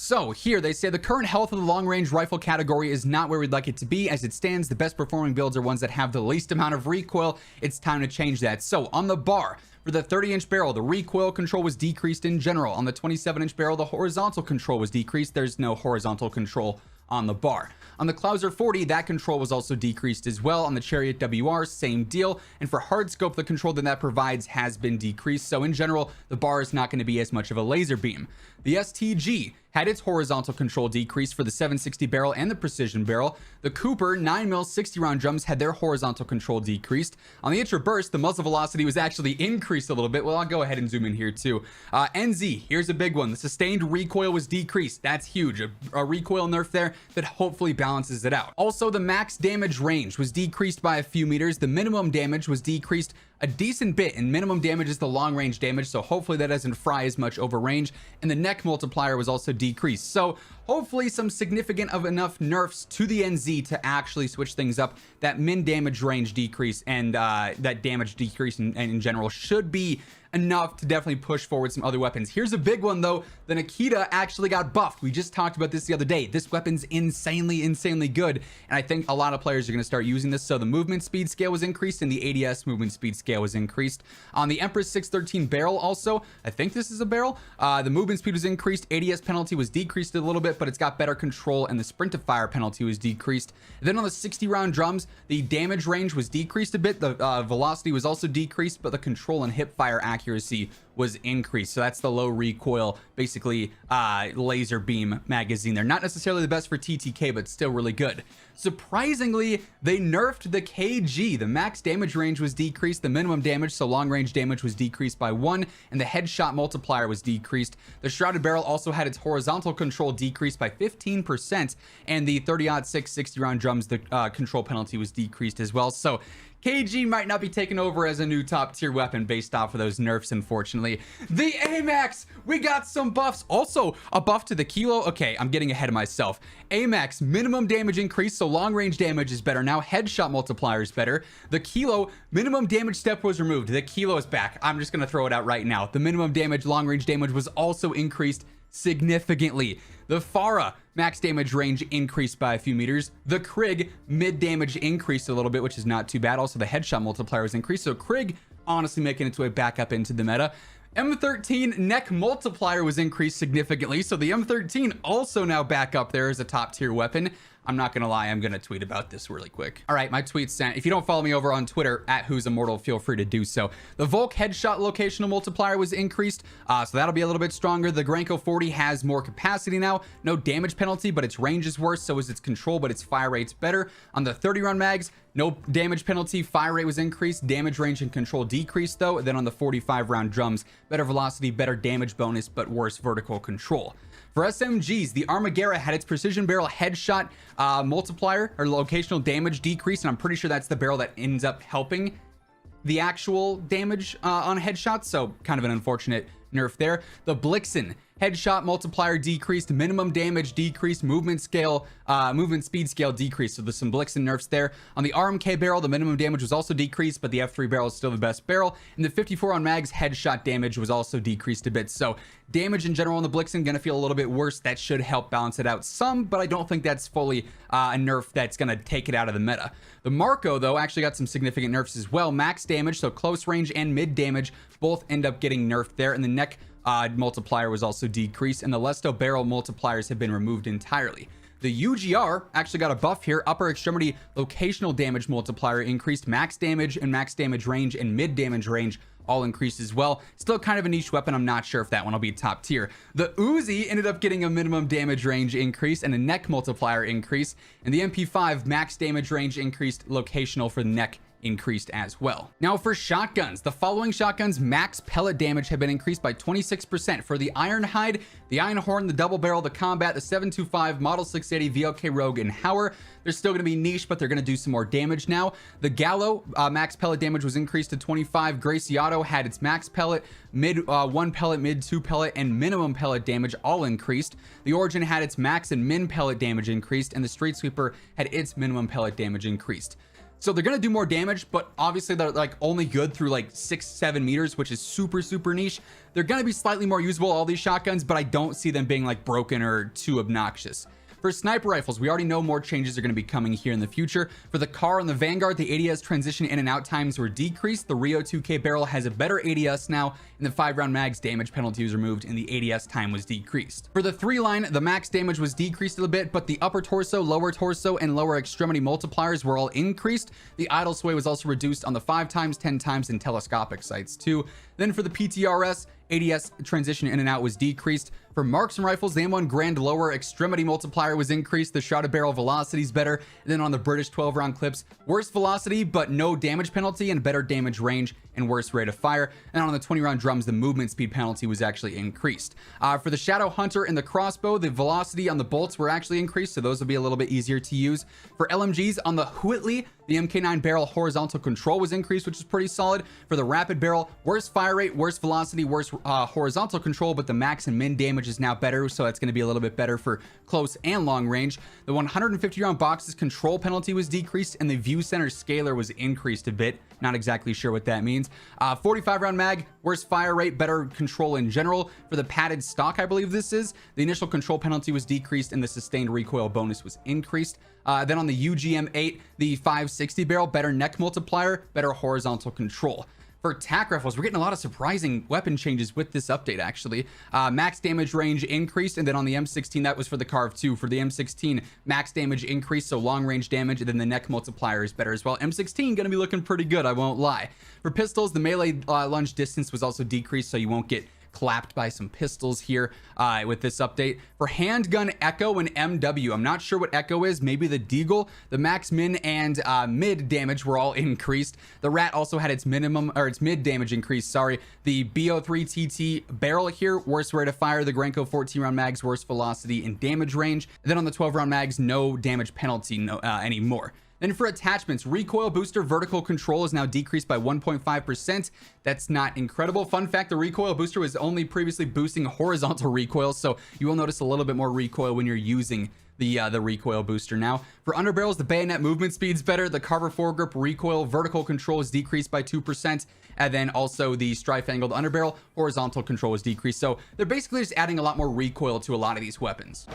So here they say the current health of the long range rifle category is not where we'd like it to be. As it stands, the best performing builds are ones that have the least amount of recoil. It's time to change that. So on the bar, for the 30-inch barrel, the recoil control was decreased in general. On the 27-inch barrel, the horizontal control was decreased. There's no horizontal control on the bar. On the Clouser 40, that control was also decreased as well. On the Chariot WR, same deal. And for hard scope, the control that provides has been decreased. So in general, the bar is not going to be as much of a laser beam. The STG had its horizontal control decreased for the 760 barrel and the precision barrel. The Cooper 9mm 60 round drums had their horizontal control decreased. On the Intra Burst, the muzzle velocity was actually increased a little bit. Well, I'll go ahead and zoom in here too. NZ, here's a big one. The sustained recoil was decreased. That's huge. A recoil nerf there that hopefully balances it out. Also, the max damage range was decreased by a few meters. The minimum damage was decreased a decent bit, and minimum damage is the long range damage, so hopefully that doesn't fry as much over range. And the neck multiplier was also decreased, so hopefully some significant of enough nerfs to the NZ to actually switch things up. That min damage range decrease and that damage decrease in general should be enough to definitely push forward some other weapons. Here's a big one though. The Nikita actually got buffed. We just talked about this the other day. This weapon's insanely good, and I think a lot of players are going to start using this. So the movement speed scale was increased and the ADS movement speed scale was increased. On the Empress 613 barrel also, I think this is a barrel, the movement speed was increased, ADS penalty was decreased a little bit, but it's got better control, and the sprint to fire penalty was decreased. And then on the 60 round drums, the damage range was decreased a bit, the velocity was also decreased, but the control and hip fire accuracy was increased. So that's the low recoil, basically laser beam magazine. They're not necessarily the best for TTK, but still really good. Surprisingly, they nerfed the KG. The max damage range was decreased, the minimum damage, so long range damage, was decreased by 1, and the headshot multiplier was decreased. The shrouded barrel also had its horizontal control decreased by 15%, and the 30-06 60 round drums, the control penalty was decreased as well. So KG might not be taken over as a new top tier weapon based off of those nerfs, unfortunately. The AMAX, we got some buffs. Also, a buff to the Kilo. Okay, I'm getting ahead of myself. AMAX, minimum damage increase, so long range damage is better now. Headshot multiplier is better. The Kilo, minimum damage step was removed. The Kilo is back. I'm just going to throw it out right now. The minimum damage, long range damage was also increased significantly. The Farah max damage range increased by a few meters. The Krig mid damage increased a little bit, which is not too bad. Also, the headshot multiplier was increased. So Krig honestly making its way back up into the meta. M13 neck multiplier was increased significantly. So the M13 also now back up there as a top tier weapon. I'm not gonna lie, I'm gonna tweet about this really quick. All right, my tweet's sent. If you don't follow me over on Twitter at Who's Immortal, feel free to do so. The Volk headshot locational multiplier was increased, so that'll be a little bit stronger. The Granko 40 has more capacity now. No damage penalty, but its range is worse. So is its control, but its fire rate's better. On the 30 round mags, no damage penalty, fire rate was increased, damage range and control decreased though. Then on the 45 round drums, better velocity, better damage bonus, but worse vertical control. For SMGs, the Armaguerra had its precision barrel headshot multiplier or locational damage decrease, and I'm pretty sure that's the barrel that ends up helping the actual damage on headshots, so kind of an unfortunate nerf there. The Blixen headshot multiplier decreased, minimum damage decreased, movement speed scale decreased. So there's some Blixen nerfs there. On the RMK barrel, the minimum damage was also decreased, but the F3 barrel is still the best barrel. And the 54 on mags headshot damage was also decreased a bit. So damage in general on the Blixen gonna feel a little bit worse. That should help balance it out some, but I don't think that's fully a nerf that's gonna take it out of the meta. The Marco though actually got some significant nerfs as well. Max damage, so close range and mid damage both end up getting nerfed there, and the neck multiplier was also decreased, and the Lesto barrel multipliers have been removed entirely. The UGR actually got a buff here. Upper extremity locational damage multiplier increased, max damage and max damage range and mid damage range all increased as well. Still kind of a niche weapon. I'm not sure if that one will be top tier. The Uzi ended up getting a minimum damage range increase and a neck multiplier increase, and the MP5 max damage range increased, locational for the neck increased as well. Now for shotguns, the following shotguns max pellet damage have been increased by 26%. For the Ironhide, the Einhorn, the Double Barrel, the Combat, the 725, Model 680, VLK Rogue, and Hauer. They're still going to be niche, but they're going to do some more damage now. The Gallo max pellet damage was increased to 25. Graciato had its max pellet, mid 1 pellet, mid 2 pellet, and minimum pellet damage all increased. The Origin had its max and min pellet damage increased, and the Street Sweeper had its minimum pellet damage increased. So they're going to do more damage, but obviously they're like only good through like 6-7 meters, which is super niche. They're going to be slightly more usable, all these shotguns, but I don't see them being like broken or too obnoxious. For sniper rifles, we already know more changes are going to be coming here in the future. For the CAR and the Vanguard, the ADS transition in and out times were decreased. The Rio 2K barrel has a better ADS now, and the 5-round mag's damage penalty was removed and the ADS time was decreased. For the 3-line, the max damage was decreased a little bit, but the upper torso, lower torso, and lower extremity multipliers were all increased. The idle sway was also reduced on the 5x, 10x, and telescopic sights too. Then for the PTRS, ADS transition in and out was decreased. For marksman rifles, the M1 Grand lower extremity multiplier was increased. The shot of barrel velocity is better. And then on the British 12-round clips, worse velocity, but no damage penalty and better damage range and worse rate of fire. And on the 20-round drums, the movement speed penalty was actually increased. For the Shadow Hunter and the crossbow, the velocity on the bolts were actually increased, so those will be a little bit easier to use. For LMGs, on the Whitley, the MK9 barrel horizontal control was increased, which is pretty solid. For the rapid barrel, worse fire rate, worse velocity, worse horizontal control, but the max and min damage is now better, so that's going to be a little bit better for close and long range. The 150-round box's control penalty was decreased, and the view center scaler was increased a bit. Not exactly sure what that means. 45-round mag, worse fire rate, better control in general. For the padded stock, I believe this is, the initial control penalty was decreased, and the sustained recoil bonus was increased. Then on the UGM8, the 560 barrel, better neck multiplier, better horizontal control. For tac rifles, we're getting a lot of surprising weapon changes with this update, actually. Max damage range increased, and then on the M16, that was for the Carve 2. For the M16, max damage increased, so long range damage, and then the neck multiplier is better as well. M16 gonna be looking pretty good, I won't lie. For pistols, the melee lunge distance was also decreased, so you won't get clapped by some pistols here with this update. For handgun Echo and MW, I'm not sure what Echo is, maybe the Deagle. The max min and mid damage were all increased. The Rat also had its minimum, or its mid damage increased, sorry. The BO3 TT barrel here, worse rate of fire. The Grenko 14-round mags, worse velocity and damage range. And then on the 12-round mags, no damage penalty anymore. Then for attachments, recoil booster vertical control is now decreased by 1.5%. That's not incredible. Fun fact, the recoil booster was only previously boosting horizontal recoil, so you will notice a little bit more recoil when you're using the recoil booster now. For underbarrels, the bayonet movement speed's better. The Carver foregrip recoil vertical control is decreased by 2%. And then also the strife angled underbarrel horizontal control is decreased. So they're basically just adding a lot more recoil to a lot of these weapons.